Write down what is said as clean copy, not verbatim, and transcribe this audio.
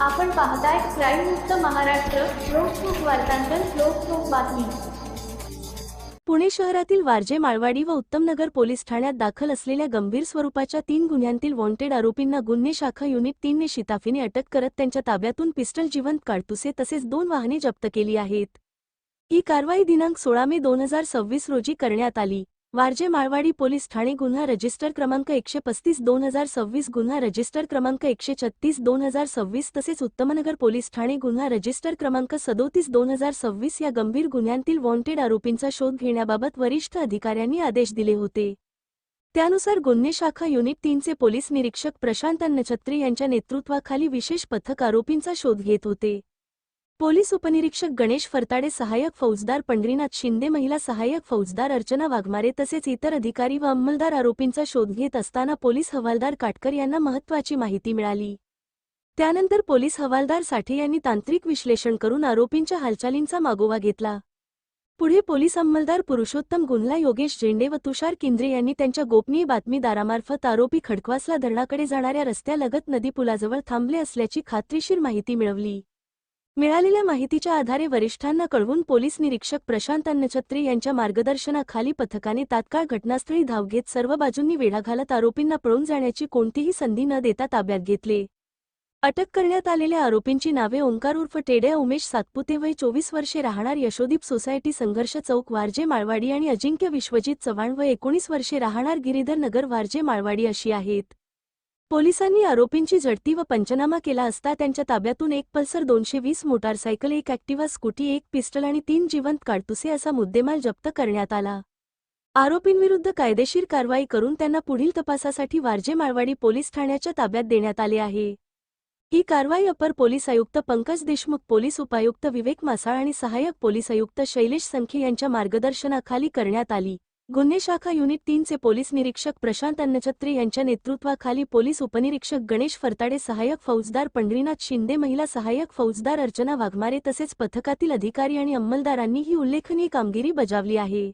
आपण पाहताय क्राईम मुक्त महाराष्ट्र. लोकसुख वार्तांकन, लोकसुख बातमी. पुणे शहरातील वारजे माळवाडी व उत्तमनगर पोलीस ठाण्यात दाखल असलेल्या गंभीर स्वरूपाच्या 3 गुन्ह्यांतील वॉन्टेड आरोपींना गुन्हे शाखा युनिट 3 ने शिताफीने अटक करत त्यांच्या ताब्यातून पिस्टल, जिवंत काडतुसे तसेच 2 वाहने जप्त केली आहेत. ही कारवाई दिनांक 16 मे 2026 रोजी करण्यात आली. वारजे माळवाडी पोलीस ठाणे गुन्हा रजिस्टर क्रमांक 135 2026, गुन्हा रजिस्टर क्रमांक 136 2026 तसेच उत्तमनगर पोलीस ठाणे गुन्हा रजिस्टर क्रमांक 37 2026 या गंभीर गुन्ह्यांतील वॉन्टेड आरोपींचा शोध घेण्याबाबत वरिष्ठ अधिकाऱ्यांनी आदेश दिले होते. त्यानुसार गुन्हे शाखा युनिट 3 चे पोलीस निरीक्षक प्रशांत नछत्री यांच्या नेतृत्वाखाली विशेष पथक आरोपींचा शोध घेत होते. पोलीस उपनिरीक्षक गणेश फरताडे, सहाय्यक फौजदार पंढरीनाथ शिंदे, महिला सहाय्यक फौजदार अर्चना वाघमारे तसेच इतर अधिकारी व अंमलदार आरोपींचा शोध घेत असताना पोलीस हवालदार काटकर यांना महत्त्वाची माहिती मिळाली. त्यानंतर पोलीस हवालदार साठे यांनी तांत्रिक विश्लेषण करून आरोपींच्या हालचालींचा मागोवा घेतला. पुढे पोलीस अंमलदार पुरुषोत्तम गुंजला, योगेश झेंडे व तुषार किंद्रे यांनी त्यांच्या गोपनीय बातमीदारामार्फत आरोपी खडकवासला धरणाकडे जाणाऱ्या रस्त्यालगत नदी पुलाजवळ थांबले असल्याची खात्रीशीर माहिती मिळवली. मिळालेल्या माहितीच्या आधारे वरिष्ठांना कळवून पोलीस निरीक्षक प्रशांत नछत्री यांच्या मार्गदर्शनाखाली पथकाने तात्काळ घटनास्थळी धाव घेत सर्व बाजूंनी वेढा घालत आरोपींना पळून जाण्याची कोणतीही संधी न देता ताब्यात घेतले. अटक करण्यात आलेल्या आरोपींची नावे: ओंकार उर्फ टेड्या उमेश सातपुते, वय 24 वर्षे, राहणार यशोदीप सोसायटी, संघर्ष चौक, वारजे माळवाडी, आणि अजिंक्य विश्वजित चव्हाण, वय 19 वर्षे, राहणार गिरीधर नगर, वारजे माळवाडी अशी आहेत. पोलिसांनी आरोपींची झडती व पंचनामा केला असता त्यांच्या ताब्यातून एक पल्सर 220 मोटारसायकल, एक ॲक्टिवा स्कूटी, एक पिस्टल आणि 3 जिवंत काडतुसे असा मुद्देमाल जप्त करण्यात आला. आरोपींविरुद्ध कायदेशीर कारवाई करून त्यांना पुढील तपासासाठी वारजे माळवाडी पोलीस ठाण्याच्या ताब्यात देण्यात आले आहे. ही कारवाई अपर पोलीस आयुक्त पंकज देशमुख, पोलीस उपायुक्त विवेक मासाळ आणि सहाय्यक पोलीस आयुक्त शैलेश संखे यांच्या मार्गदर्शनाखाली करण्यात आली. गुन्हे शाखा युनिट 3 चे पोलीस निरीक्षक प्रशांत नछत्री यांच्या नेतृत्वाखाली पोलीस उपनिरीक्षक गणेश फरताडे, सहाय्यक फौजदार पंढरीनाथ शिंदे, महिला सहाय्यक फौजदार अर्चना वाघमारे तसेच पथकातील अधिकारी आणि अंमलदारांनी ही उल्लेखनीय कामगिरी बजावली आहे.